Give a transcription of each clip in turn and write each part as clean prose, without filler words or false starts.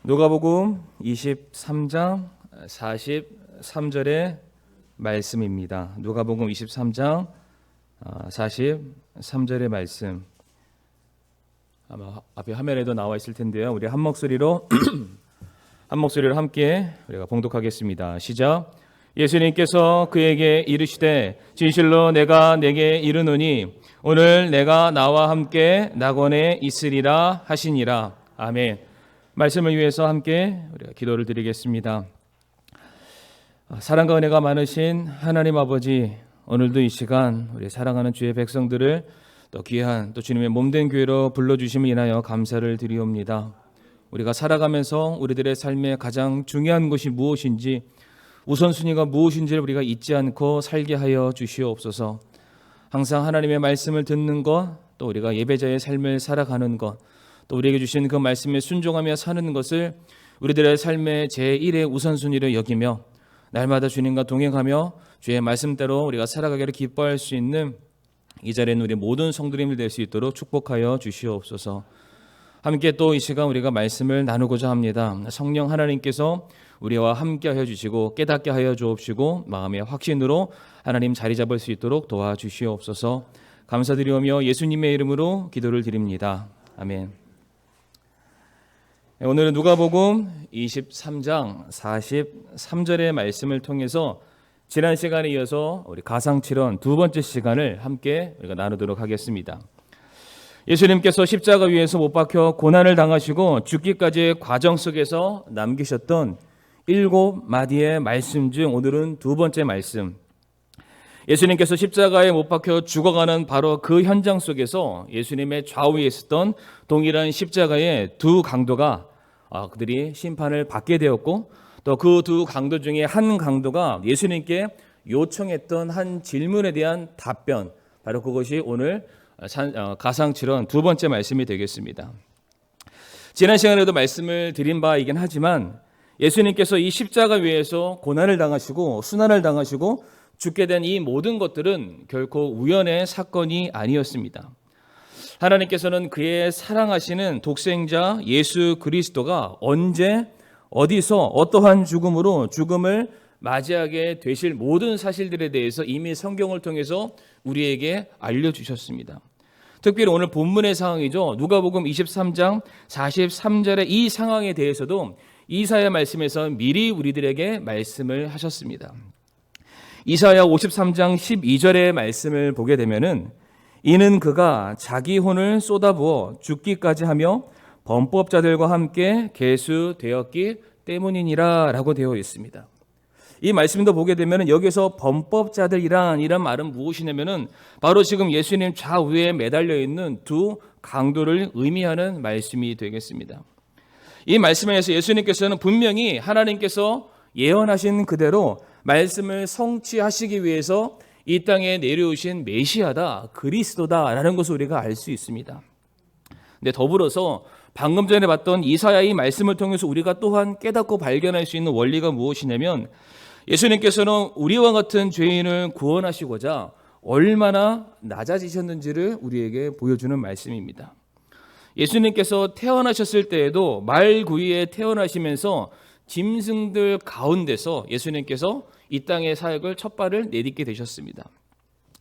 누가복음 23장 43절의 말씀입니다. 누가복음 23장 43절의 말씀. 아마 앞에 화면에도 나와 있을 텐데요. 우리 한 목소리로 함께 우리가 봉독하겠습니다. 시작. 예수님께서 그에게 이르시되 진실로 내가 내게 이르노니 오늘 내가 나와 함께 낙원에 있으리라 하시니라. 아멘. 말씀을 위해서 함께 우리가 기도를 드리겠습니다. 사랑과 은혜가 많으신 하나님 아버지, 오늘도 이 시간 우리 사랑하는 주의 백성들을 또 귀한 또 주님의 몸된 교회로 불러주심을 인하여 감사를 드리옵니다. 우리가 살아가면서 우리들의 삶에 가장 중요한 것이 무엇인지, 우선순위가 무엇인지를 우리가 잊지 않고 살게 하여 주시옵소서. 항상 하나님의 말씀을 듣는 것, 또 우리가 예배자의 삶을 살아가는 것, 또 우리에게 주신 그 말씀에 순종하며 사는 것을 우리들의 삶의 제1의 우선순위를 여기며 날마다 주님과 동행하며 주의 말씀대로 우리가 살아가기를 기뻐할 수 있는 이 자리에는 우리 모든 성도님들 될 수 있도록 축복하여 주시옵소서. 함께 또 이 시간 우리가 말씀을 나누고자 합니다. 성령 하나님께서 우리와 함께 하여 주시고 깨닫게 하여 주옵시고 마음의 확신으로 하나님 자리 잡을 수 있도록 도와주시옵소서. 감사드리오며 예수님의 이름으로 기도를 드립니다. 아멘. 오늘은 누가복음 23장 43절의 말씀을 통해서 지난 시간에 이어서 우리 가상칠언 두 번째 시간을 함께 우리가 나누도록 하겠습니다. 예수님께서 십자가 위에서 못 박혀 고난을 당하시고 죽기까지의 과정 속에서 남기셨던 7마디의 말씀 중 오늘은 두 번째 말씀. 예수님께서 십자가에 못 박혀 죽어가는 바로 그 현장 속에서 예수님의 좌우에 있었던 동일한 십자가의 두 강도가 그들이 심판을 받게 되었고, 또 그 두 강도 중에 한 강도가 예수님께 요청했던 한 질문에 대한 답변, 바로 그것이 오늘 가상칠언 두 번째 말씀이 되겠습니다. 지난 시간에도 말씀을 드린 바이긴 하지만 예수님께서 이 십자가 위에서 고난을 당하시고 순환을 당하시고 죽게 된 이 모든 것들은 결코 우연의 사건이 아니었습니다. 하나님께서는 그의 사랑하시는 독생자 예수 그리스도가 언제 어디서 어떠한 죽음으로 죽음을 맞이하게 되실 모든 사실들에 대해서 이미 성경을 통해서 우리에게 알려주셨습니다. 특별히 오늘 본문의 상황이죠. 누가복음 23장 43절의 이 상황에 대해서도 이사야 말씀에서 미리 우리들에게 말씀을 하셨습니다. 이사야 53장 12절의 말씀을 보게 되면은 이는 그가 자기 혼을 쏟아부어 죽기까지 하며 범법자들과 함께 계수되었기 때문이니라 라고 되어 있습니다. 이 말씀도 보게 되면 여기서 범법자들이란 이런 말은 무엇이냐면은 바로 지금 예수님 좌우에 매달려 있는 두 강도를 의미하는 말씀이 되겠습니다. 이 말씀에서 예수님께서는 분명히 하나님께서 예언하신 그대로 말씀을 성취하시기 위해서 이 땅에 내려오신 메시아다, 그리스도다라는 것을 우리가 알 수 있습니다. 근데 더불어서 방금 전에 봤던 이사야의 말씀을 통해서 우리가 또한 깨닫고 발견할 수 있는 원리가 무엇이냐면 예수님께서는 우리와 같은 죄인을 구원하시고자 얼마나 낮아지셨는지를 우리에게 보여주는 말씀입니다. 예수님께서 태어나셨을 때에도 말구이에 태어나시면서 짐승들 가운데서 예수님께서 이 땅의 사역을 첫 발을 내딛게 되셨습니다.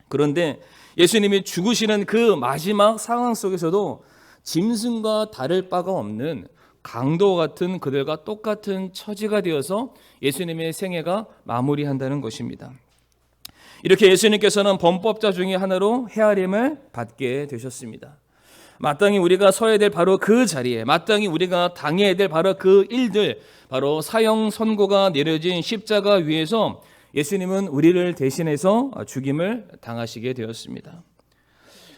그런데 예수님이 죽으시는 그 마지막 상황 속에서도 짐승과 다를 바가 없는 강도와 같은 그들과 똑같은 처지가 되어서 예수님의 생애가 마무리한다는 것입니다. 이렇게 예수님께서는 범법자 중에 하나로 헤아림을 받게 되셨습니다. 마땅히 우리가 서야 될 바로 그 자리에, 마땅히 우리가 당해야 될 바로 그 일들, 바로 사형 선고가 내려진 십자가 위에서 예수님은 우리를 대신해서 죽임을 당하시게 되었습니다.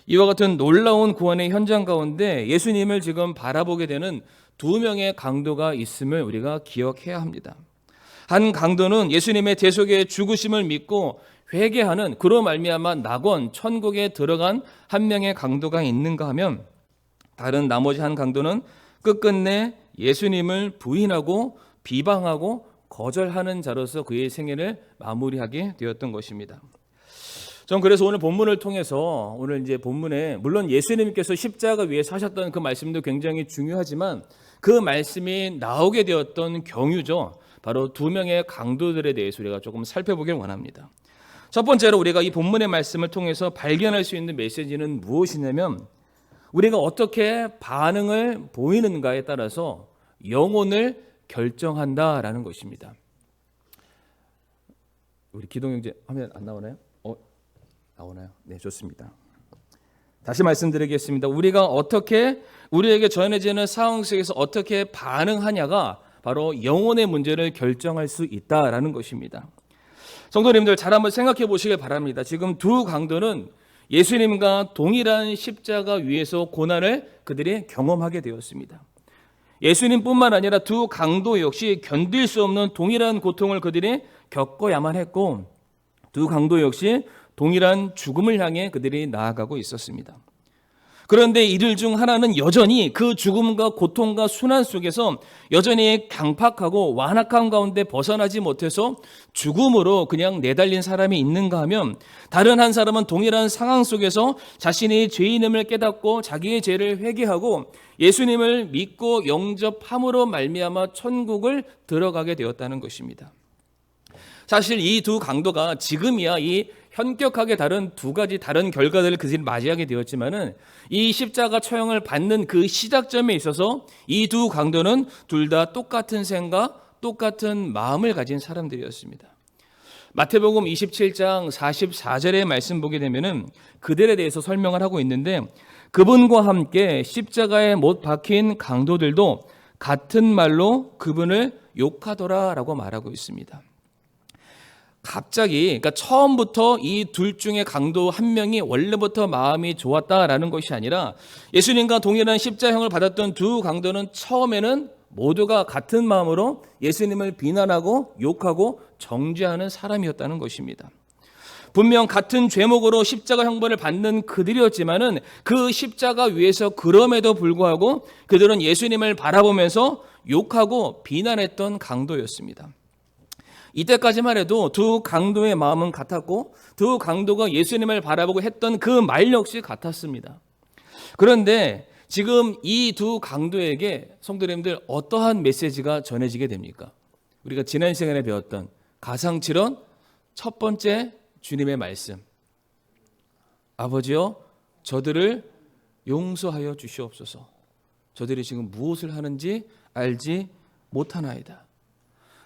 이와 같은 놀라운 구원의 현장 가운데 예수님을 지금 바라보게 되는 두 명의 강도가 있음을 우리가 기억해야 합니다. 한 강도는 예수님의 대속의 죽으심을 믿고 회개하는, 그로 말미암아 낙원, 천국에 들어간 한 명의 강도가 있는가 하면, 다른 나머지 한 강도는 끝끝내 예수님을 부인하고 비방하고 거절하는 자로서 그의 생애를 마무리하게 되었던 것입니다. 전 그래서 오늘 본문을 통해서 오늘 이제 본문에 물론 예수님께서 십자가 위에서 하셨던 그 말씀도 굉장히 중요하지만 그 말씀이 나오게 되었던 경유죠. 바로 두 명의 강도들에 대해서 우리가 조금 살펴보길 원합니다. 첫 번째로 우리가 이 본문의 말씀을 통해서 발견할 수 있는 메시지는 무엇이냐면 우리가 어떻게 반응을 보이는가에 따라서 영혼을 결정한다라는 것입니다. 우리 기동형제 화면 안 나오나요? 나오나요? 네, 좋습니다. 다시 말씀드리겠습니다. 우리가 어떻게 우리에게 전해지는 상황 속에서 어떻게 반응하냐가 바로 영혼의 문제를 결정할 수 있다라는 것입니다. 성도님들 잘 한번 생각해 보시길 바랍니다. 지금 두 강도는 예수님과 동일한 십자가 위에서 고난을 그들이 경험하게 되었습니다. 예수님뿐만 아니라 두 강도 역시 견딜 수 없는 동일한 고통을 그들이 겪어야만 했고 두 강도 역시 동일한 죽음을 향해 그들이 나아가고 있었습니다. 그런데 이들 중 하나는 여전히 그 죽음과 고통과 순환 속에서 여전히 강팍하고 완악한 가운데 벗어나지 못해서 죽음으로 그냥 내달린 사람이 있는가 하면 다른 한 사람은 동일한 상황 속에서 자신이 죄인임을 깨닫고 자기의 죄를 회개하고 예수님을 믿고 영접함으로 말미암아 천국을 들어가게 되었다는 것입니다. 사실 이 두 강도가 지금이야 이 현격하게 다른 두 가지 다른 결과들을 그들이 맞이하게 되었지만은 이 십자가 처형을 받는 그 시작점에 있어서 이 두 강도는 둘 다 똑같은 생각, 똑같은 마음을 가진 사람들이었습니다. 마태복음 27장 44절의 말씀 보게 되면은 그들에 대해서 설명을 하고 있는데 그분과 함께 십자가에 못 박힌 강도들도 같은 말로 그분을 욕하더라라고 말하고 있습니다. 갑자기 그러니까 처음부터 이 둘 중에 강도 한 명이 원래부터 마음이 좋았다라는 것이 아니라 예수님과 동일한 십자형을 받았던 두 강도는 처음에는 모두가 같은 마음으로 예수님을 비난하고 욕하고 정죄하는 사람이었다는 것입니다. 분명 같은 죄목으로 십자가 형벌을 받는 그들이었지만은 그 십자가 위에서 그럼에도 불구하고 그들은 예수님을 바라보면서 욕하고 비난했던 강도였습니다. 이때까지만 해도 두 강도의 마음은 같았고 두 강도가 예수님을 바라보고 했던 그 말 역시 같았습니다. 그런데 지금 이 두 강도에게 성도님들 어떠한 메시지가 전해지게 됩니까? 우리가 지난 시간에 배웠던 가상칠언 첫 번째 주님의 말씀. 아버지여 저들을 용서하여 주시옵소서. 저들이 지금 무엇을 하는지 알지 못하나이다.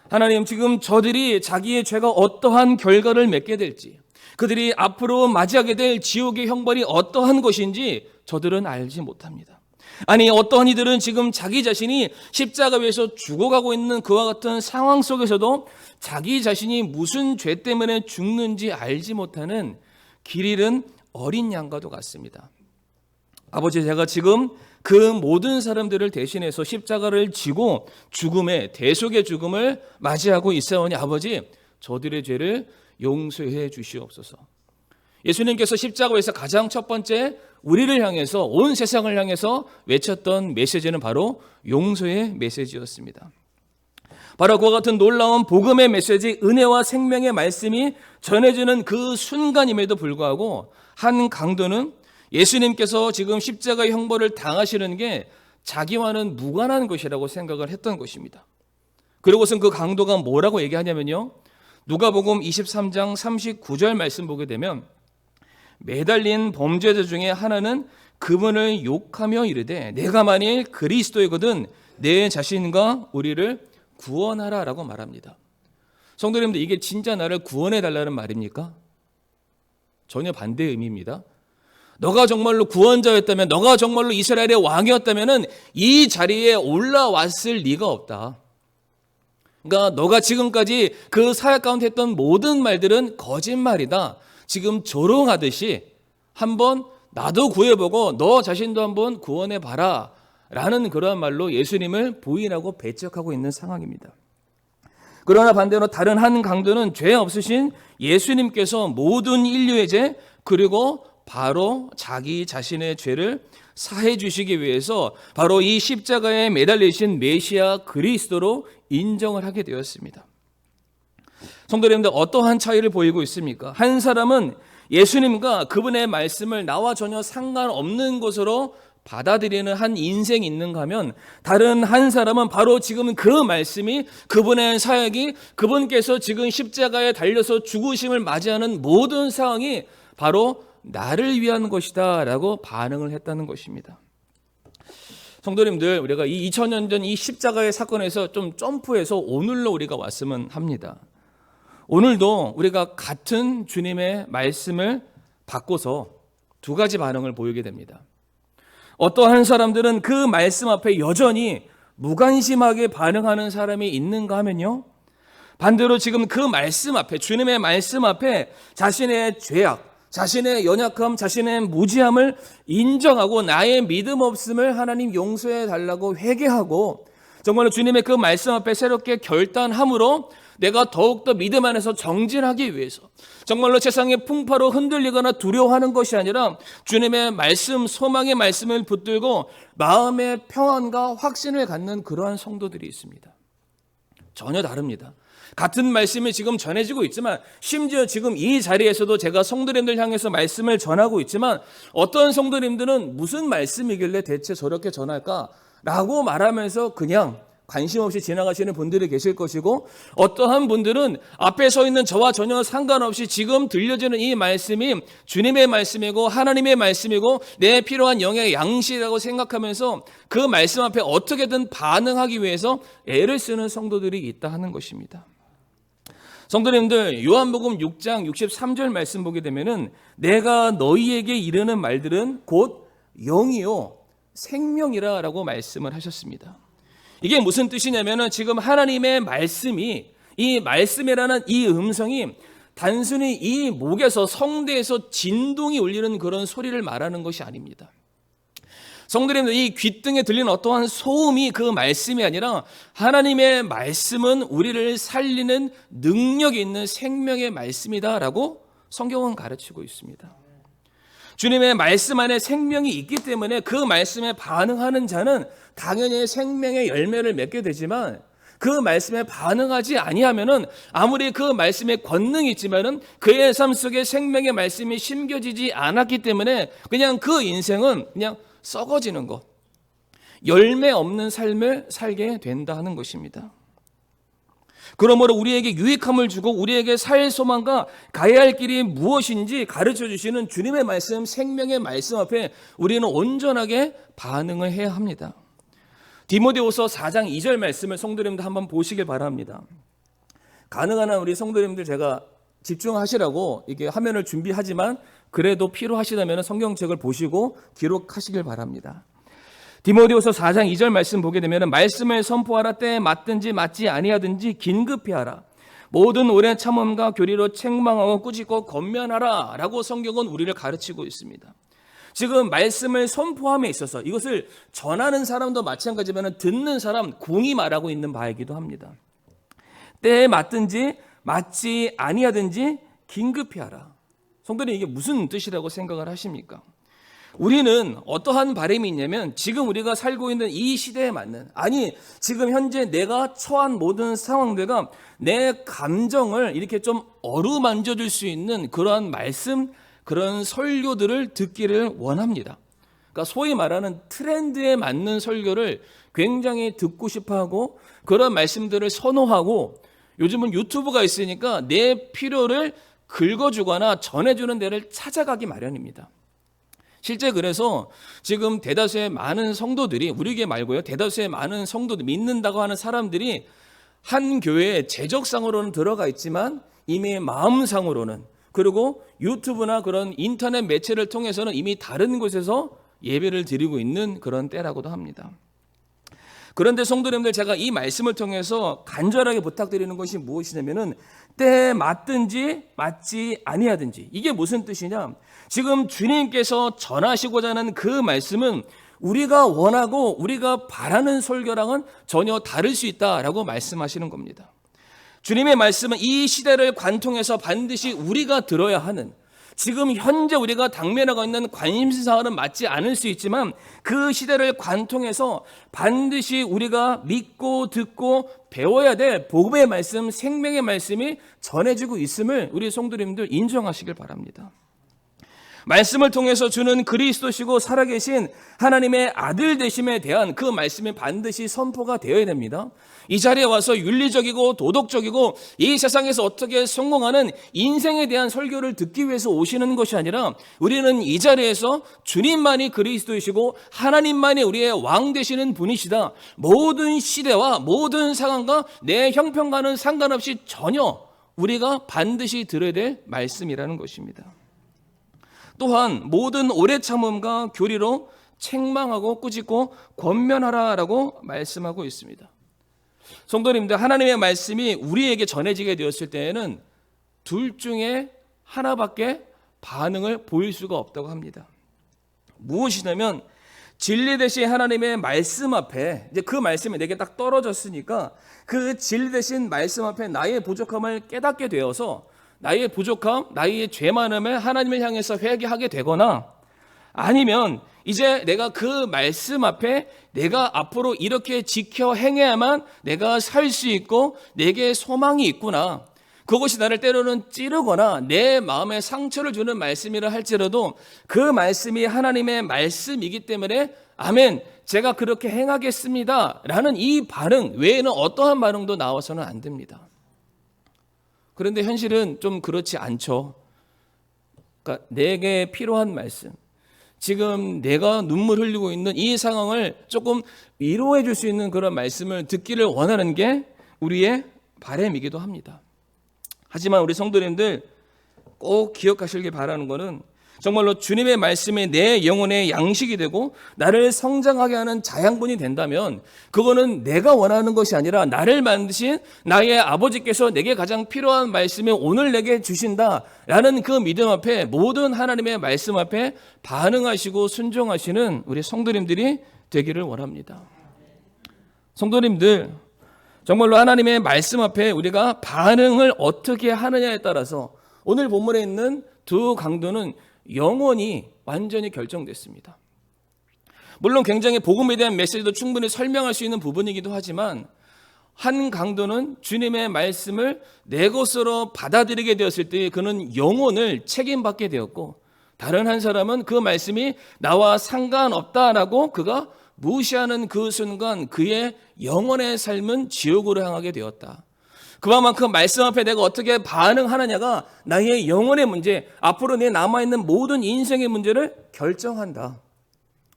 하나님 지금 저들이 자기의 죄가 어떠한 결과를 맺게 될지 그들이 앞으로 맞이하게 될 지옥의 형벌이 어떠한 것인지 저들은 알지 못합니다. 아니 어떠한 이들은 지금 자기 자신이 십자가 위에서 죽어가고 있는 그와 같은 상황 속에서도 자기 자신이 무슨 죄 때문에 죽는지 알지 못하는 길 잃은 어린 양과도 같습니다. 아버지 제가 지금 그 모든 사람들을 대신해서 십자가를 지고 죽음의 대속의 죽음을 맞이하고 있사오니 아버지 저들의 죄를 용서해 주시옵소서. 예수님께서 십자가에서 가장 첫 번째 우리를 향해서 온 세상을 향해서 외쳤던 메시지는 바로 용서의 메시지였습니다. 바로 그와 같은 놀라운 복음의 메시지 은혜와 생명의 말씀이 전해지는 그 순간임에도 불구하고 한 강도는 예수님께서 지금 십자가의 형벌을 당하시는 게 자기와는 무관한 것이라고 생각을 했던 것입니다. 그리고선 그 강도가 뭐라고 얘기하냐면요. 누가복음 23장 39절 말씀 보게 되면 매달린 범죄자 중에 하나는 그분을 욕하며 이르되 내가 만일 그리스도이거든 내 자신과 우리를 구원하라라고 말합니다. 성도님들 이게 진짜 나를 구원해 달라는 말입니까? 전혀 반대의 의미입니다. 너가 정말로 구원자였다면 너가 정말로 이스라엘의 왕이었다면 이 자리에 올라왔을 리가 없다. 그러니까 너가 지금까지 그 사역 가운데 했던 모든 말들은 거짓말이다. 지금 조롱하듯이 한번 나도 구해보고 너 자신도 한번 구원해봐라 라는 그러한 말로 예수님을 부인하고 배척하고 있는 상황입니다. 그러나 반대로 다른 한 강도는 죄 없으신 예수님께서 모든 인류의 죄 그리고 바로 자기 자신의 죄를 사해 주시기 위해서 바로 이 십자가에 매달리신 메시아 그리스도로 인정을 하게 되었습니다. 성도님들 어떠한 차이를 보이고 있습니까? 한 사람은 예수님과 그분의 말씀을 나와 전혀 상관없는 것으로 받아들이는 한 인생이 있는가 하면 다른 한 사람은 바로 지금 그 말씀이 그분의 사역이 그분께서 지금 십자가에 달려서 죽으심을 맞이하는 모든 상황이 바로 나를 위한 것이다 라고 반응을 했다는 것입니다. 성도님들, 우리가 이 2000년 전 이 십자가의 사건에서 좀 점프해서 오늘로 우리가 왔으면 합니다. 오늘도 우리가 같은 주님의 말씀을 바꿔서 두 가지 반응을 보이게 됩니다. 어떠한 사람들은 그 말씀 앞에 여전히 무관심하게 반응하는 사람이 있는가 하면요, 반대로 지금 그 말씀 앞에, 주님의 말씀 앞에 자신의 죄악, 자신의 연약함, 자신의 무지함을 인정하고 나의 믿음 없음을 하나님 용서해 달라고 회개하고 정말로 주님의 그 말씀 앞에 새롭게 결단함으로 내가 더욱더 믿음 안에서 정진하기 위해서 정말로 세상의 풍파로 흔들리거나 두려워하는 것이 아니라 주님의 말씀, 소망의 말씀을 붙들고 마음의 평안과 확신을 갖는 그러한 성도들이 있습니다. 전혀 다릅니다. 같은 말씀이 지금 전해지고 있지만 심지어 지금 이 자리에서도 제가 성도님들 향해서 말씀을 전하고 있지만 어떤 성도님들은 무슨 말씀이길래 대체 저렇게 전할까? 라고 말하면서 그냥 관심 없이 지나가시는 분들이 계실 것이고 어떠한 분들은 앞에 서 있는 저와 전혀 상관없이 지금 들려지는 이 말씀이 주님의 말씀이고 하나님의 말씀이고 내 필요한 영의 양식이라고 생각하면서 그 말씀 앞에 어떻게든 반응하기 위해서 애를 쓰는 성도들이 있다 하는 것입니다. 성도님들, 요한복음 6장 63절 말씀 보게 되면은 내가 너희에게 이르는 말들은 곧 영이요 생명이라 라고 말씀을 하셨습니다. 이게 무슨 뜻이냐면은 지금 하나님의 말씀이, 이 말씀이라는 이 음성이 단순히 이 목에서 성대에서 진동이 울리는 그런 소리를 말하는 것이 아닙니다. 성도님들, 이 귓등에 들리는 어떠한 소음이 그 말씀이 아니라 하나님의 말씀은 우리를 살리는 능력이 있는 생명의 말씀이다라고 성경은 가르치고 있습니다. 주님의 말씀 안에 생명이 있기 때문에 그 말씀에 반응하는 자는 당연히 생명의 열매를 맺게 되지만 그 말씀에 반응하지 아니하면은 아무리 그 말씀에 권능이 있지만은 그의 삶 속에 생명의 말씀이 심겨지지 않았기 때문에 그냥 그 인생은 그냥 썩어지는 것, 열매 없는 삶을 살게 된다 하는 것입니다. 그러므로 우리에게 유익함을 주고 우리에게 살 소망과 가야 할 길이 무엇인지 가르쳐 주시는 주님의 말씀, 생명의 말씀 앞에 우리는 온전하게 반응을 해야 합니다. 디모데후서 4장 2절 말씀을 성도님들 한번 보시길 바랍니다. 가능한 한 우리 성도님들 제가 집중하시라고 이게 화면을 준비하지만 그래도 필요하시다면 성경책을 보시고 기록하시길 바랍니다. 디모데후서 4장 2절 말씀 보게 되면 말씀을 선포하라. 때에 맞든지 맞지 아니하든지 긴급히 하라. 모든 오랜 참음과 교리로 책망하고 꾸짖고 권면하라 라고 성경은 우리를 가르치고 있습니다. 지금 말씀을 선포함에 있어서 이것을 전하는 사람도 마찬가지지만 듣는 사람, 공이 말하고 있는 바이기도 합니다. 때에 맞든지 맞지 아니하든지 긴급히 하라. 성도님, 이게 무슨 뜻이라고 생각을 하십니까? 우리는 어떠한 바람이 있냐면 지금 우리가 살고 있는 이 시대에 맞는, 아니 지금 현재 내가 처한 모든 상황들과 내 감정을 이렇게 좀 어루만져 줄 수 있는 그러한 말씀, 그런 설교들을 듣기를 원합니다. 그러니까 소위 말하는 트렌드에 맞는 설교를 굉장히 듣고 싶어하고 그런 말씀들을 선호하고 요즘은 유튜브가 있으니까 내 필요를 긁어주거나 전해주는 데를 찾아가기 마련입니다. 실제 그래서 지금 대다수의 많은 성도들이, 우리 교회 말고요, 대다수의 많은 성도들, 믿는다고 하는 사람들이 한 교회에 재적상으로는 들어가 있지만 이미 마음상으로는, 그리고 유튜브나 그런 인터넷 매체를 통해서는 이미 다른 곳에서 예배를 드리고 있는 그런 때라고도 합니다. 그런데 성도님들, 제가 이 말씀을 통해서 간절하게 부탁드리는 것이 무엇이냐면은 때에 맞든지 맞지 아니하든지, 이게 무슨 뜻이냐? 지금 주님께서 전하시고자 하는 그 말씀은 우리가 원하고 우리가 바라는 설교랑은 전혀 다를 수 있다라고 말씀하시는 겁니다. 주님의 말씀은 이 시대를 관통해서 반드시 우리가 들어야 하는, 지금 현재 우리가 당면하고 있는 관심사와는 맞지 않을 수 있지만 그 시대를 관통해서 반드시 우리가 믿고 듣고 배워야 될 복음의 말씀, 생명의 말씀이 전해지고 있음을 우리 성도님들 인정하시길 바랍니다. 말씀을 통해서 주는 그리스도시고 살아계신 하나님의 아들 되심에 대한 그 말씀이 반드시 선포가 되어야 됩니다. 이 자리에 와서 윤리적이고 도덕적이고 이 세상에서 어떻게 성공하는 인생에 대한 설교를 듣기 위해서 오시는 것이 아니라 우리는 이 자리에서 주님만이 그리스도이시고 하나님만이 우리의 왕 되시는 분이시다. 모든 시대와 모든 상황과 내 형편과는 상관없이 전혀 우리가 반드시 들어야 될 말씀이라는 것입니다. 또한 모든 오래 참음과 교리로 책망하고 꾸짖고 권면하라라고 말씀하고 있습니다. 성도님들, 하나님의 말씀이 우리에게 전해지게 되었을 때에는 둘 중에 하나밖에 반응을 보일 수가 없다고 합니다. 무엇이냐면 진리 대신 하나님의 말씀 앞에 이제 그 말씀이 내게 딱 떨어졌으니까 그 진리 대신 말씀 앞에 나의 부족함을 깨닫게 되어서 나의 부족함, 나의 죄 많음을 하나님을 향해서 회개하게 되거나 아니면 이제 내가 그 말씀 앞에 내가 앞으로 이렇게 지켜 행해야만 내가 살 수 있고 내게 소망이 있구나. 그것이 나를 때로는 찌르거나 내 마음에 상처를 주는 말씀이라 할지라도 그 말씀이 하나님의 말씀이기 때문에 아멘, 제가 그렇게 행하겠습니다 라는 이 반응 외에는 어떠한 반응도 나와서는 안 됩니다. 그런데 현실은 좀 그렇지 않죠. 그러니까 내게 필요한 말씀, 지금 내가 눈물 흘리고 있는 이 상황을 조금 위로해 줄 수 있는 그런 말씀을 듣기를 원하는 게 우리의 바람이기도 합니다. 하지만 우리 성도님들 꼭 기억하시길 바라는 것은 정말로 주님의 말씀이 내 영혼의 양식이 되고 나를 성장하게 하는 자양분이 된다면 그거는 내가 원하는 것이 아니라 나를 만드신 나의 아버지께서 내게 가장 필요한 말씀이 오늘 내게 주신다라는 그 믿음 앞에 모든 하나님의 말씀 앞에 반응하시고 순종하시는 우리 성도님들이 되기를 원합니다. 성도님들, 정말로 하나님의 말씀 앞에 우리가 반응을 어떻게 하느냐에 따라서 오늘 본문에 있는 두 강도는 영원히 완전히 결정됐습니다. 물론 굉장히 복음에 대한 메시지도 충분히 설명할 수 있는 부분이기도 하지만 한 강도는 주님의 말씀을 내 것으로 받아들이게 되었을 때 그는 영혼을 책임받게 되었고 다른 한 사람은 그 말씀이 나와 상관없다라고 그가 무시하는 그 순간 그의 영혼의 삶은 지옥으로 향하게 되었다. 그만큼 말씀 앞에 내가 어떻게 반응하느냐가 나의 영혼의 문제, 앞으로 내 남아있는 모든 인생의 문제를 결정한다.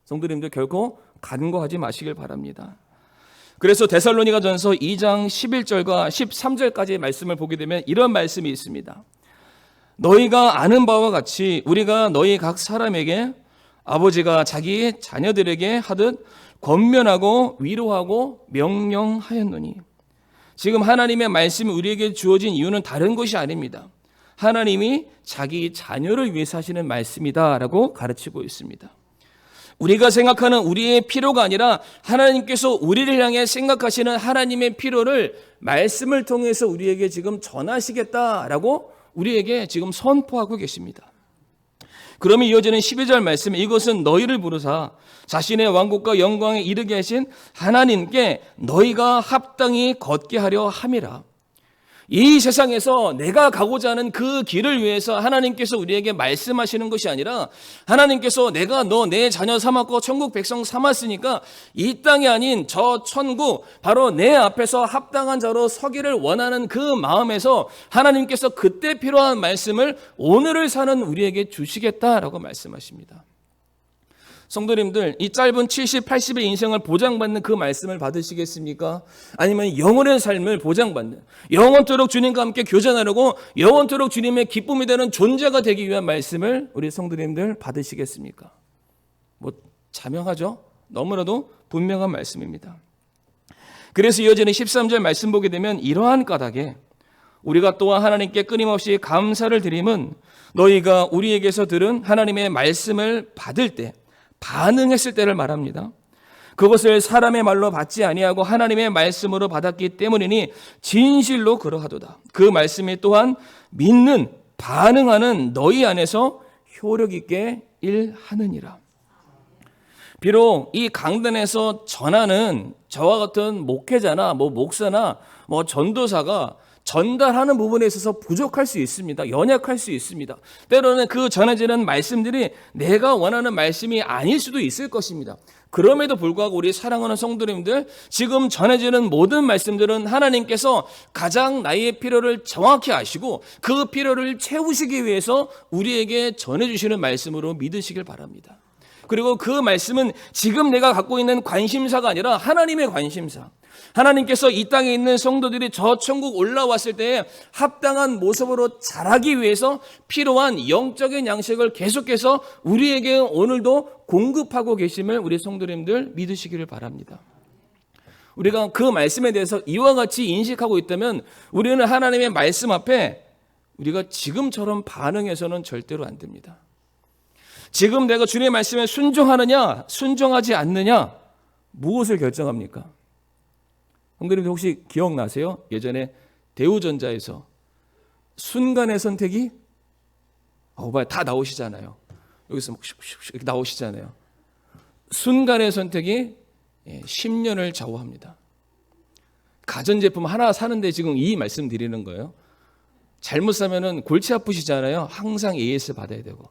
성도님들 결코 간과하지 마시길 바랍니다. 그래서 데살로니가전서 2장 11절과 13절까지의 말씀을 보게 되면 이런 말씀이 있습니다. 너희가 아는 바와 같이 우리가 너희 각 사람에게 아버지가 자기 자녀들에게 하듯 권면하고 위로하고 명령하였노니 지금 하나님의 말씀이 우리에게 주어진 이유는 다른 것이 아닙니다. 하나님이 자기 자녀를 위해서 하시는 말씀이다라고 가르치고 있습니다. 우리가 생각하는 우리의 필요가 아니라 하나님께서 우리를 향해 생각하시는 하나님의 필요를 말씀을 통해서 우리에게 지금 전하시겠다라고 우리에게 지금 선포하고 계십니다. 그러면 이어지는 12절 말씀에 이것은 너희를 부르사 자신의 왕국과 영광에 이르게 하신 하나님께 너희가 합당히 걷게 하려 함이라. 이 세상에서 내가 가고자 하는 그 길을 위해서 하나님께서 우리에게 말씀하시는 것이 아니라 하나님께서 내가 너 내 자녀 삼았고 천국 백성 삼았으니까 이 땅이 아닌 저 천국 바로 내 앞에서 합당한 자로 서기를 원하는 그 마음에서 하나님께서 그때 필요한 말씀을 오늘을 사는 우리에게 주시겠다라고 말씀하십니다. 성도님들, 이 짧은 70, 80의 인생을 보장받는 그 말씀을 받으시겠습니까? 아니면 영원의 삶을 보장받는, 영원토록 주님과 함께 교제하려고 영원토록 주님의 기쁨이 되는 존재가 되기 위한 말씀을 우리 성도님들 받으시겠습니까? 자명하죠? 너무나도 분명한 말씀입니다. 그래서 이어지는 13절 말씀 보게 되면 이러한 까닭에 우리가 또한 하나님께 끊임없이 감사를 드림은 너희가 우리에게서 들은 하나님의 말씀을 받을 때 반응했을 때를 말합니다. 그것을 사람의 말로 받지 아니하고 하나님의 말씀으로 받았기 때문이니 진실로 그러하도다. 그 말씀이 또한 믿는 반응하는 너희 안에서 효력 있게 일하느니라. 비록 이 강단에서 전하는 저와 같은 목회자나 목사나 전도사가 전달하는 부분에 있어서 부족할 수 있습니다. 연약할 수 있습니다. 때로는 그 전해지는 말씀들이 내가 원하는 말씀이 아닐 수도 있을 것입니다. 그럼에도 불구하고 우리 사랑하는 성도님들, 지금 전해지는 모든 말씀들은 하나님께서 가장 나의 필요를 정확히 아시고 그 필요를 채우시기 위해서 우리에게 전해주시는 말씀으로 믿으시길 바랍니다. 그리고 그 말씀은 지금 내가 갖고 있는 관심사가 아니라 하나님의 관심사. 하나님께서 이 땅에 있는 성도들이 저 천국 올라왔을 때에 합당한 모습으로 자라기 위해서 필요한 영적인 양식을 계속해서 우리에게 오늘도 공급하고 계심을 우리 성도님들 믿으시기를 바랍니다. 우리가 그 말씀에 대해서 이와 같이 인식하고 있다면 우리는 하나님의 말씀 앞에 우리가 지금처럼 반응해서는 절대로 안 됩니다. 지금 내가 주님의 말씀에 순종하느냐 순종하지 않느냐 무엇을 결정합니까? 성도님들 혹시 기억나세요? 예전에 대우전자에서 순간의 선택이 다 나오시잖아요. 여기서 이렇게 나오시잖아요. 순간의 선택이 10년을 좌우합니다. 가전제품 하나 사는데 지금 이 말씀 드리는 거예요. 잘못 사면은 골치 아프시잖아요. 항상 AS 받아야 되고.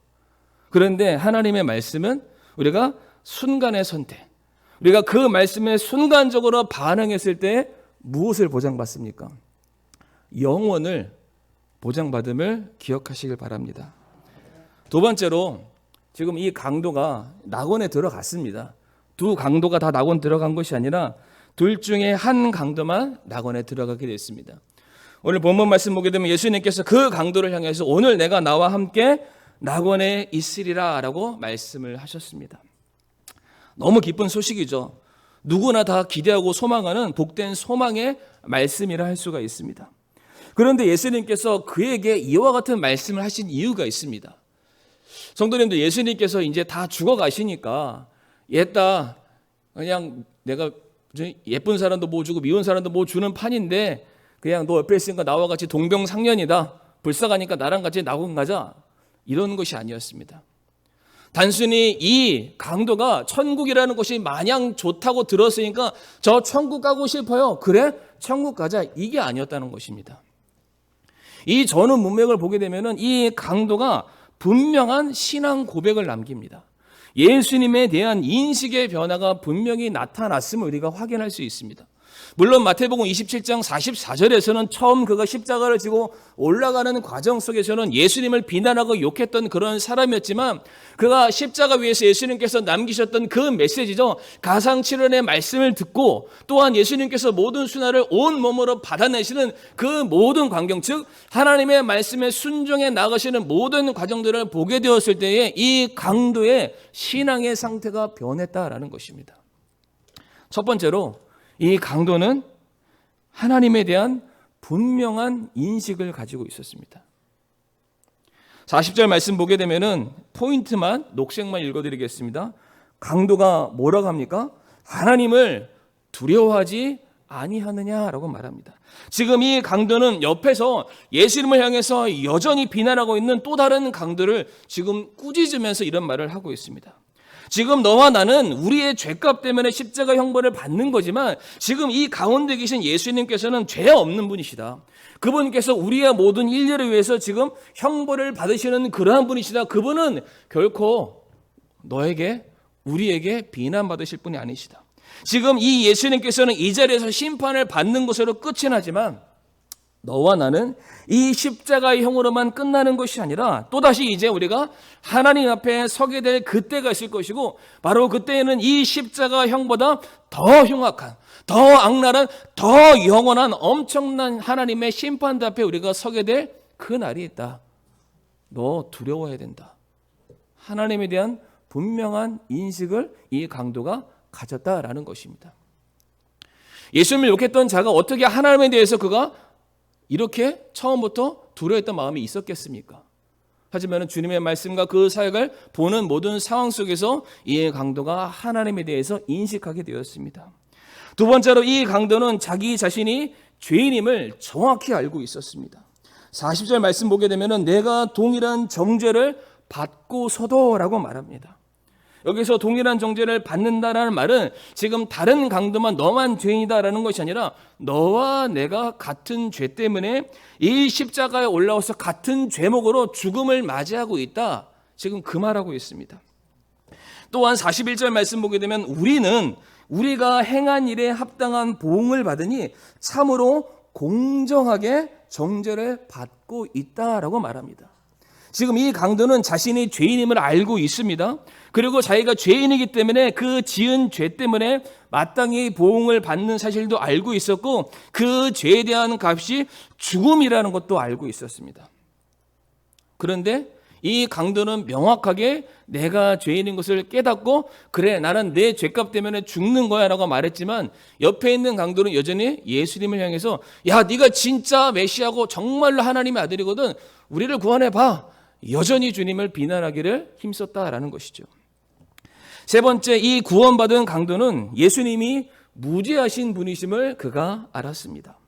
그런데 하나님의 말씀은 우리가 순간의 선택, 우리가 그 말씀에 순간적으로 반응했을 때 무엇을 보장받습니까? 영원을 보장받음을 기억하시길 바랍니다. 두 번째로 지금 이 강도가 낙원에 들어갔습니다. 두 강도가 다 낙원 들어간 것이 아니라 둘 중에 한 강도만 낙원에 들어가게 됐습니다. 오늘 본문 말씀 보게 되면 예수님께서 그 강도를 향해서 오늘 내가 나와 함께 낙원에 있으리라 라고 말씀을 하셨습니다. 너무 기쁜 소식이죠. 누구나 다 기대하고 소망하는 복된 소망의 말씀이라 할 수가 있습니다. 그런데 예수님께서 그에게 이와 같은 말씀을 하신 이유가 있습니다. 성도님들, 예수님께서 이제 다 죽어가시니까 옛다 그냥 내가 예쁜 사람도 뭐 주고 미운 사람도 뭐 주는 판인데 그냥 너 옆에 있으니까 나와 같이 동병상련이다. 불쌍하니까 나랑 같이 낙원 가자. 이런 것이 아니었습니다. 단순히 이 강도가 천국이라는 것이 마냥 좋다고 들었으니까 저 천국 가고 싶어요. 그래? 천국 가자. 이게 아니었다는 것입니다. 이 전후 문맥을 보게 되면 이 강도가 분명한 신앙 고백을 남깁니다. 예수님에 대한 인식의 변화가 분명히 나타났음을 우리가 확인할 수 있습니다. 물론 마태복음 27장 44절에서는 처음 그가 십자가를 지고 올라가는 과정 속에서는 예수님을 비난하고 욕했던 그런 사람이었지만 그가 십자가 위에서 예수님께서 남기셨던 그 메시지죠. 가상칠언의 말씀을 듣고 또한 예수님께서 모든 순환을 온 몸으로 받아내시는 그 모든 광경, 즉 하나님의 말씀에 순종해 나가시는 모든 과정들을 보게 되었을 때에 이 강도의 신앙의 상태가 변했다라는 것입니다. 첫 번째로 이 강도는 하나님에 대한 분명한 인식을 가지고 있었습니다. 40절 말씀 보게 되면은 포인트만 녹색만 읽어드리겠습니다. 강도가 뭐라고 합니까? 하나님을 두려워하지 아니하느냐라고 말합니다. 지금 이 강도는 옆에서 예수님을 향해서 여전히 비난하고 있는 또 다른 강도를 지금 꾸짖으면서 이런 말을 하고 있습니다. 지금 너와 나는 우리의 죄값 때문에 십자가 형벌을 받는 거지만 지금 이 가운데 계신 예수님께서는 죄 없는 분이시다. 그분께서 우리의 모든 인류를 위해서 지금 형벌을 받으시는 그러한 분이시다. 그분은 결코 너에게 우리에게 비난받으실 분이 아니시다. 지금 이 예수님께서는 이 자리에서 심판을 받는 것으로 끝이 나지만 너와 나는 이 십자가의 형으로만 끝나는 것이 아니라 또다시 이제 우리가 하나님 앞에 서게 될 그때가 있을 것이고 바로 그때에는 이 십자가 형보다 더 흉악한, 더 악랄한, 더 영원한 엄청난 하나님의 심판대 앞에 우리가 서게 될 그 날이 있다. 너 두려워해야 된다. 하나님에 대한 분명한 인식을 이 강도가 가졌다라는 것입니다. 예수님을 욕했던 자가 어떻게 하나님에 대해서 그가 이렇게 처음부터 두려워했던 마음이 있었겠습니까? 하지만 주님의 말씀과 그 사역을 보는 모든 상황 속에서 이 강도가 하나님에 대해서 인식하게 되었습니다. 두 번째로 이 강도는 자기 자신이 죄인임을 정확히 알고 있었습니다. 40절 말씀 보게 되면 내가 동일한 정죄를 받고서도 라고 말합니다. 여기서 동일한 정죄를 받는다라는 말은 지금 다른 강도만 너만 죄인이다라는 것이 아니라 너와 내가 같은 죄 때문에 이 십자가에 올라와서 같은 죄목으로 죽음을 맞이하고 있다. 지금 그 말하고 있습니다. 또한 41절 말씀 보게 되면 우리가 행한 일에 합당한 보응을 받으니 참으로 공정하게 정죄를 받고 있다라고 말합니다. 지금 이 강도는 자신이 죄인임을 알고 있습니다. 그리고 자기가 죄인이기 때문에 그 지은 죄 때문에 마땅히 보응을 받는 사실도 알고 있었고 그 죄에 대한 값이 죽음이라는 것도 알고 있었습니다. 그런데 이 강도는 명확하게 내가 죄인인 것을 깨닫고 그래 나는 내 죄값 때문에 죽는 거야 라고 말했지만 옆에 있는 강도는 여전히 예수님을 향해서 야 네가 진짜 메시아고 정말로 하나님의 아들이거든 우리를 구원해봐. 여전히 주님을 비난하기를 힘썼다라는 것이죠. 세 번째, 이 구원받은 강도는 예수님이 무죄하신 분이심을 그가 알았습니다.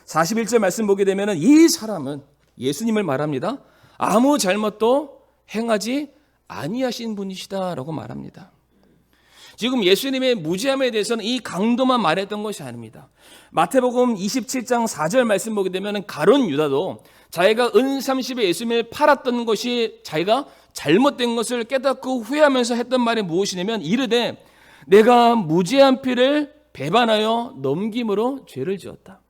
41절 말씀 보게 되면 이 사람은 예수님을 말합니다. 아무 잘못도 행하지 아니하신 분이시다라고 말합니다. 지금 예수님의 무죄함에 대해서는 이 강도만 말했던 것이 아닙니다. 마태복음 27장 4절 말씀 보게 되면 가룟 유다도 자기가 은 30에 예수님을 팔았던 것이 자기가 잘못된 것을 깨닫고 후회하면서 했던 말이 무엇이냐면 이르되 내가 무죄한 피를 배반하여 넘김으로 죄를 지었다.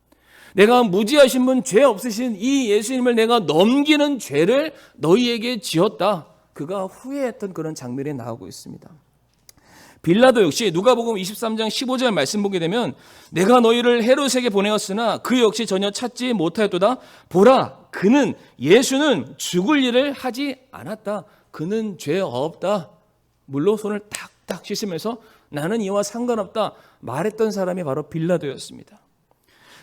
내가 무죄하신 분, 죄 없으신 이 예수님을 내가 넘기는 죄를 너희에게 지었다. 그가 후회했던 그런 장면이 나오고 있습니다. 빌라도 역시 누가복음 23장 15절 말씀 보게 되면 내가 너희를 헤롯에게 보내었으나 그 역시 전혀 찾지 못하였도다. 보라, 그는 예수는 죽을 일을 하지 않았다. 그는 죄 없다. 물로 손을 탁탁 씻으면서 나는 이와 상관없다 말했던 사람이 바로 빌라도였습니다.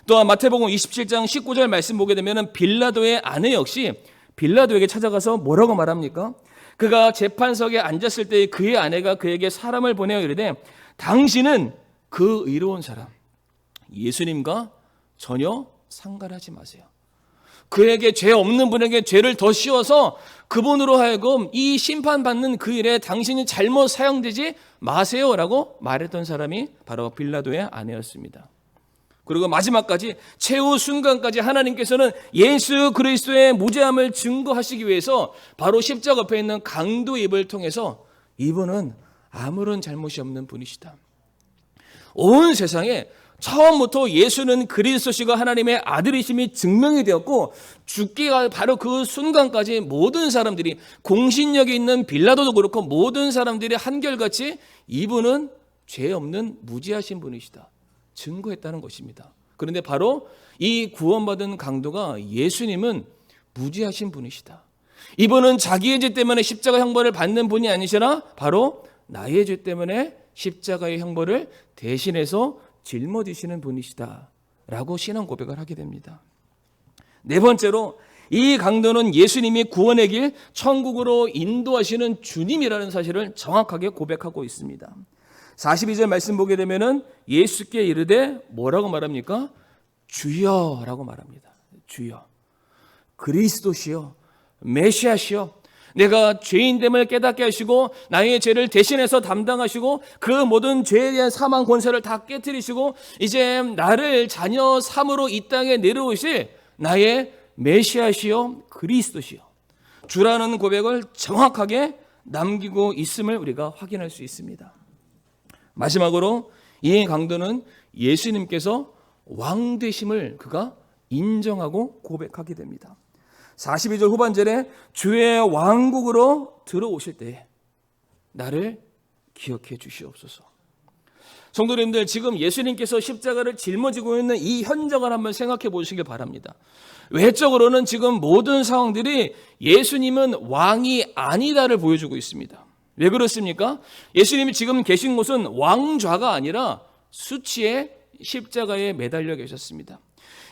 또한 마태복음 27장 19절 말씀 보게 되면 빌라도의 아내 역시 빌라도에게 찾아가서 뭐라고 말합니까? 그가 재판석에 앉았을 때 그의 아내가 그에게 사람을 보내어 이르되 당신은 그 의로운 사람 예수님과 전혀 상관하지 마세요. 그에게 죄 없는 분에게 죄를 더 씌워서 그분으로 하여금 이 심판받는 그 일에 당신이 잘못 사용되지 마세요라고 말했던 사람이 바로 빌라도의 아내였습니다. 그리고 마지막까지 최후 순간까지 하나님께서는 예수 그리스도의 무죄함을 증거하시기 위해서 바로 십자가 옆에 있는 강도 입을 통해서 이분은 아무런 잘못이 없는 분이시다. 온 세상에 처음부터 예수는 그리스도시가 하나님의 아들이심이 증명이 되었고 죽기가 바로 그 순간까지 모든 사람들이 공신력이 있는 빌라도도 그렇고 모든 사람들이 한결같이 이분은 죄 없는 무죄하신 분이시다. 증거했다는 것입니다. 그런데 바로 이 구원받은 강도가 예수님은 무죄하신 분이시다. 이분은 자기의 죄 때문에 십자가 형벌을 받는 분이 아니시라 바로 나의 죄 때문에 십자가의 형벌을 대신해서 짊어지시는 분이시다 라고 신앙 고백을 하게 됩니다. 네 번째로 이 강도는 예수님이 구원의 길 천국으로 인도하시는 주님이라는 사실을 정확하게 고백하고 있습니다. 42절 말씀 보게 되면은 예수께 이르되 뭐라고 말합니까? 주여라고 말합니다. 주여, 그리스도시여, 메시아시여, 내가 죄인됨을 깨닫게 하시고 나의 죄를 대신해서 담당하시고 그 모든 죄에 대한 사망 권세를 다 깨뜨리시고 이제 나를 자녀 삼으로 이 땅에 내려오실 나의 메시아시여, 그리스도시여, 주라는 고백을 정확하게 남기고 있음을 우리가 확인할 수 있습니다. 마지막으로 이 강도는 예수님께서 왕 되심을 그가 인정하고 고백하게 됩니다. 42절 후반절에 주의 왕국으로 들어오실 때 나를 기억해 주시옵소서. 성도님들, 지금 예수님께서 십자가를 짊어지고 있는 이 현장을 한번 생각해 보시길 바랍니다. 외적으로는 지금 모든 상황들이 예수님은 왕이 아니다를 보여주고 있습니다. 왜 그렇습니까? 예수님이 지금 계신 곳은 왕좌가 아니라 수치의 십자가에 매달려 계셨습니다.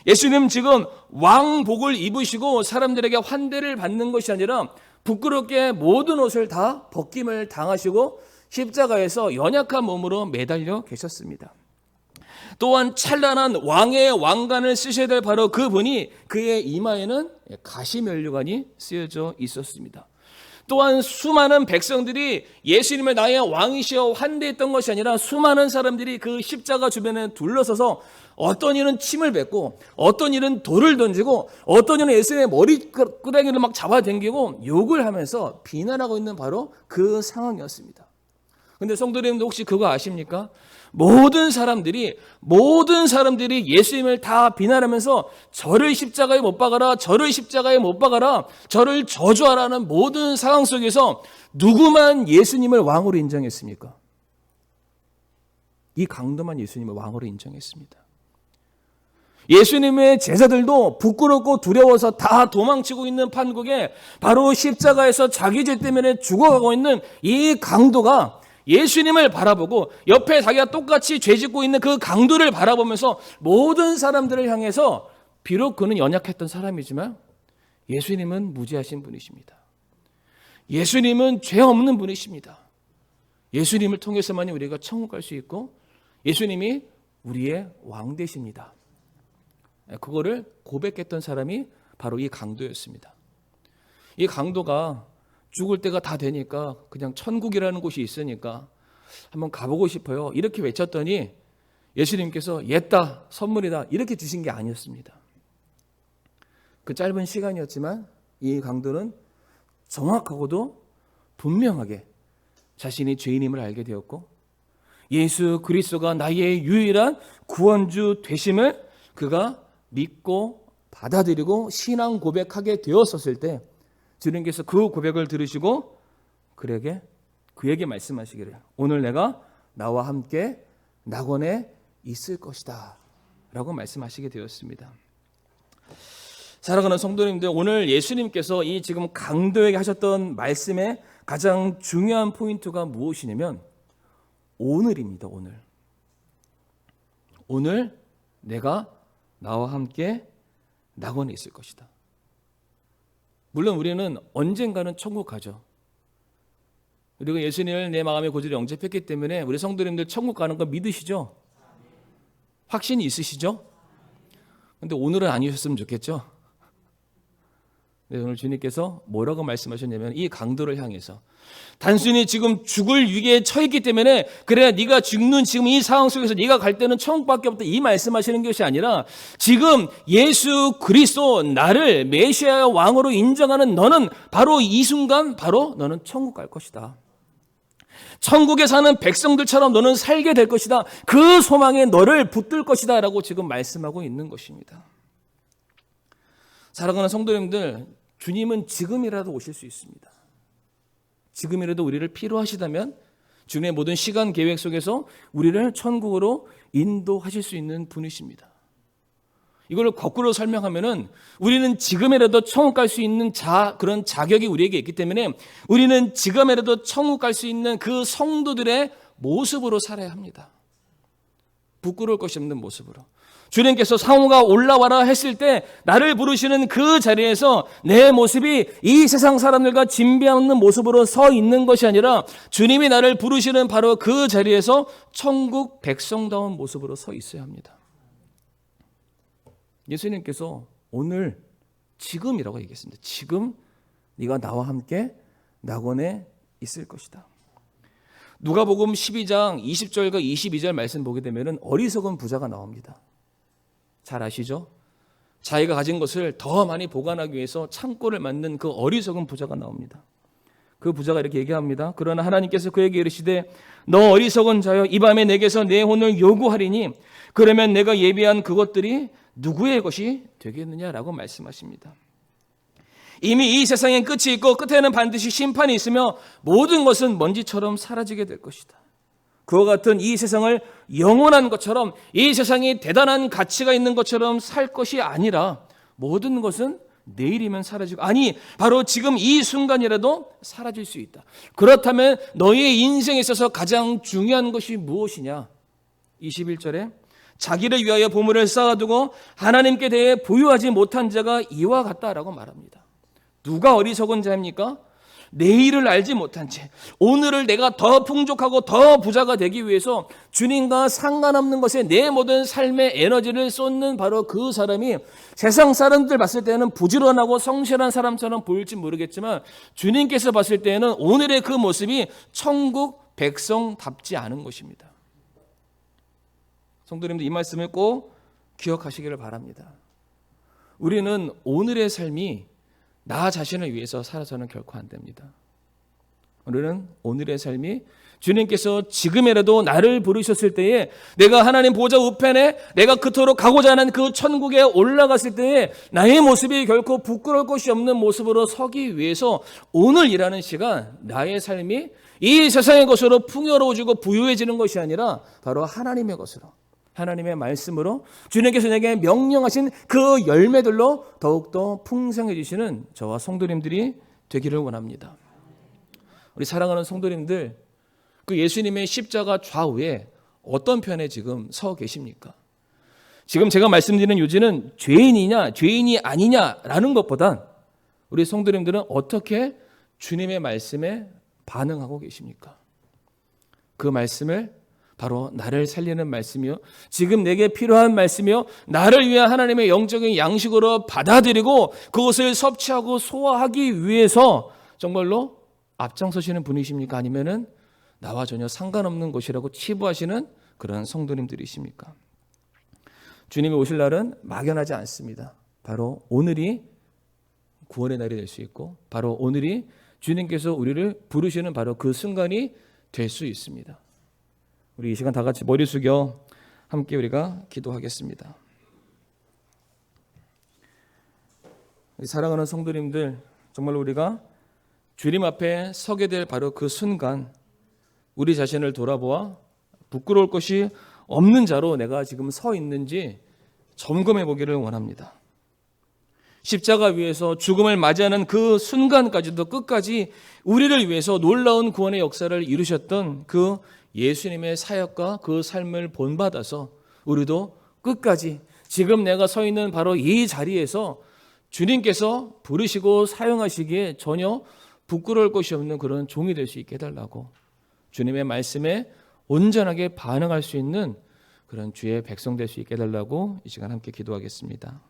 예수님 지금 왕복을 입으시고 사람들에게 환대를 받는 것이 아니라 부끄럽게 모든 옷을 다 벗김을 당하시고 십자가에서 연약한 몸으로 매달려 계셨습니다. 또한 찬란한 왕의 왕관을 쓰셔야 될 바로 그분이 그의 이마에는 가시면류관이 쓰여져 있었습니다. 또한 수많은 백성들이 예수님을 나의 왕이시여 환대했던 것이 아니라 수많은 사람들이 그 십자가 주변에 둘러서서 어떤 이는 침을 뱉고 어떤 이는 돌을 던지고 어떤 이는 예수님의 머리끄댕이를 막 잡아당기고 욕을 하면서 비난하고 있는 바로 그 상황이었습니다. 근데 성도님도 혹시 그거 아십니까? 모든 사람들이 예수님을 다 비난하면서 저를 십자가에 못 박아라, 저를 십자가에 못 박아라, 저를 저주하라는 모든 상황 속에서 누구만 예수님을 왕으로 인정했습니까? 이 강도만 예수님을 왕으로 인정했습니다. 예수님의 제자들도 부끄럽고 두려워서 다 도망치고 있는 판국에 바로 십자가에서 자기 죄 때문에 죽어가고 있는 이 강도가 예수님을 바라보고 옆에 자기가 똑같이 죄 짓고 있는 그 강도를 바라보면서 모든 사람들을 향해서 비록 그는 연약했던 사람이지만 예수님은 무지하신 분이십니다. 예수님은 죄 없는 분이십니다. 예수님을 통해서만이 우리가 천국 갈 수 있고 예수님이 우리의 왕 되십니다. 그거를 고백했던 사람이 바로 이 강도였습니다. 이 강도가 죽을 때가 다 되니까 그냥 천국이라는 곳이 있으니까 한번 가보고 싶어요. 이렇게 외쳤더니 예수님께서 옛다, 선물이다 이렇게 주신 게 아니었습니다. 그 짧은 시간이었지만 이 강도는 정확하고도 분명하게 자신이 죄인임을 알게 되었고 예수 그리스도가 나의 유일한 구원주 되심을 그가 믿고 받아들이고 신앙 고백하게 되었었을 때 주님께서 그 고백을 들으시고 그에게 말씀하시기를 오늘 내가 나와 함께 낙원에 있을 것이다 라고 말씀하시게 되었습니다. 사랑하는 성도님들, 오늘 예수님께서 이 지금 강도에게 하셨던 말씀의 가장 중요한 포인트가 무엇이냐면 오늘입니다. 오늘 내가 나와 함께 낙원에 있을 것이다. 물론 우리는 언젠가는 천국 가죠. 그리고 예수님을 내 마음의 고지로 영접했기 때문에 우리 성도님들 천국 가는 거 믿으시죠? 확신이 있으시죠? 근데 오늘은 아니셨으면 좋겠죠? 네, 오늘 주님께서 뭐라고 말씀하셨냐면 이 강도를 향해서 단순히 지금 죽을 위기에 처했기 때문에 그래 네가 죽는 지금 이 상황 속에서 네가 갈 때는 천국밖에 없다 이 말씀하시는 것이 아니라 지금 예수 그리스도 나를 메시아 왕으로 인정하는 너는 바로 이 순간 바로 너는 천국 갈 것이다. 천국에 사는 백성들처럼 너는 살게 될 것이다. 그 소망에 너를 붙들 것이다 라고 지금 말씀하고 있는 것입니다. 사랑하는 성도님들, 주님은 지금이라도 오실 수 있습니다. 지금이라도 우리를 필요하시다면 주님의 모든 시간 계획 속에서 우리를 천국으로 인도하실 수 있는 분이십니다. 이걸 거꾸로 설명하면은 우리는 지금이라도 천국 갈 수 있는 그런 자격이 우리에게 있기 때문에 우리는 지금이라도 천국 갈 수 있는 그 성도들의 모습으로 살아야 합니다. 부끄러울 것이 없는 모습으로. 주님께서 상호가 올라와라 했을 때 나를 부르시는 그 자리에서 내 모습이 이 세상 사람들과 진비하는 모습으로 서 있는 것이 아니라 주님이 나를 부르시는 바로 그 자리에서 천국 백성다운 모습으로 서 있어야 합니다. 예수님께서 오늘 지금이라고 얘기했습니다. 지금 네가 나와 함께 낙원에 있을 것이다. 누가복음 12장 20절과 22절 말씀 보게 되면 어리석은 부자가 나옵니다. 잘 아시죠? 자기가 가진 것을 더 많이 보관하기 위해서 창고를 만든 그 어리석은 부자가 나옵니다. 그 부자가 이렇게 얘기합니다. 그러나 하나님께서 그에게 이르시되 너 어리석은 자여 이 밤에 내게서 내 혼을 요구하리니 그러면 내가 예비한 그것들이 누구의 것이 되겠느냐라고 말씀하십니다. 이미 이 세상엔 끝이 있고 끝에는 반드시 심판이 있으며 모든 것은 먼지처럼 사라지게 될 것이다. 그와 같은 이 세상을 영원한 것처럼 이 세상이 대단한 가치가 있는 것처럼 살 것이 아니라 모든 것은 내일이면 사라지고 아니 바로 지금 이 순간이라도 사라질 수 있다. 그렇다면 너희의 인생에 있어서 가장 중요한 것이 무엇이냐? 21절에 자기를 위하여 보물을 쌓아두고 하나님께 대해 부유하지 못한 자가 이와 같다라고 말합니다. 누가 어리석은 자입니까? 내일을 알지 못한 채 오늘을 내가 더 풍족하고 더 부자가 되기 위해서 주님과 상관없는 것에 내 모든 삶의 에너지를 쏟는 바로 그 사람이 세상 사람들 봤을 때는 부지런하고 성실한 사람처럼 보일지 모르겠지만 주님께서 봤을 때는 오늘의 그 모습이 천국 백성답지 않은 것입니다. 성도님들, 이 말씀을 꼭 기억하시기를 바랍니다. 우리는 오늘의 삶이 나 자신을 위해서 살아서는 결코 안 됩니다. 우리는 오늘의 삶이 주님께서 지금이라도 나를 부르셨을 때에 내가 하나님 보좌 우편에 내가 그토록 가고자 하는 그 천국에 올라갔을 때에 나의 모습이 결코 부끄러울 것이 없는 모습으로 서기 위해서 오늘 일하는 시간 나의 삶이 이 세상의 것으로 풍요로워지고 부유해지는 것이 아니라 바로 하나님의 것으로, 하나님의 말씀으로 주님께서 내게 명령하신 그 열매들로 더욱더 풍성해지시는 저와 성도님들이 되기를 원합니다. 우리 사랑하는 성도님들, 그 예수님의 십자가 좌우에 어떤 편에 지금 서 계십니까? 지금 제가 말씀드리는 요지는 죄인이냐 죄인이 아니냐라는 것보단 우리 성도님들은 어떻게 주님의 말씀에 반응하고 계십니까? 그 말씀을 바로 나를 살리는 말씀이요, 지금 내게 필요한 말씀이요, 나를 위한 하나님의 영적인 양식으로 받아들이고 그것을 섭취하고 소화하기 위해서 정말로 앞장서시는 분이십니까? 아니면은 나와 전혀 상관없는 것이라고 치부하시는 그런 성도님들이십니까? 주님이 오실 날은 막연하지 않습니다. 바로 오늘이 구원의 날이 될 수 있고 바로 오늘이 주님께서 우리를 부르시는 바로 그 순간이 될 수 있습니다. 우리 이 시간 다 같이 머리 숙여 함께 우리가 기도하겠습니다. 사랑하는 성도님들, 정말 우리가 주님 앞에 서게 될 바로 그 순간 우리 자신을 돌아보아 부끄러울 것이 없는 자로 내가 지금 서 있는지 점검해 보기를 원합니다. 십자가 위에서 죽음을 맞이하는 그 순간까지도 끝까지 우리를 위해서 놀라운 구원의 역사를 이루셨던 그 예수님의 사역과 그 삶을 본받아서 우리도 끝까지 지금 내가 서 있는 바로 이 자리에서 주님께서 부르시고 사용하시기에 전혀 부끄러울 것이 없는 그런 종이 될 수 있게 해달라고, 주님의 말씀에 온전하게 반응할 수 있는 그런 주의 백성 될 수 있게 해달라고 이 시간 함께 기도하겠습니다.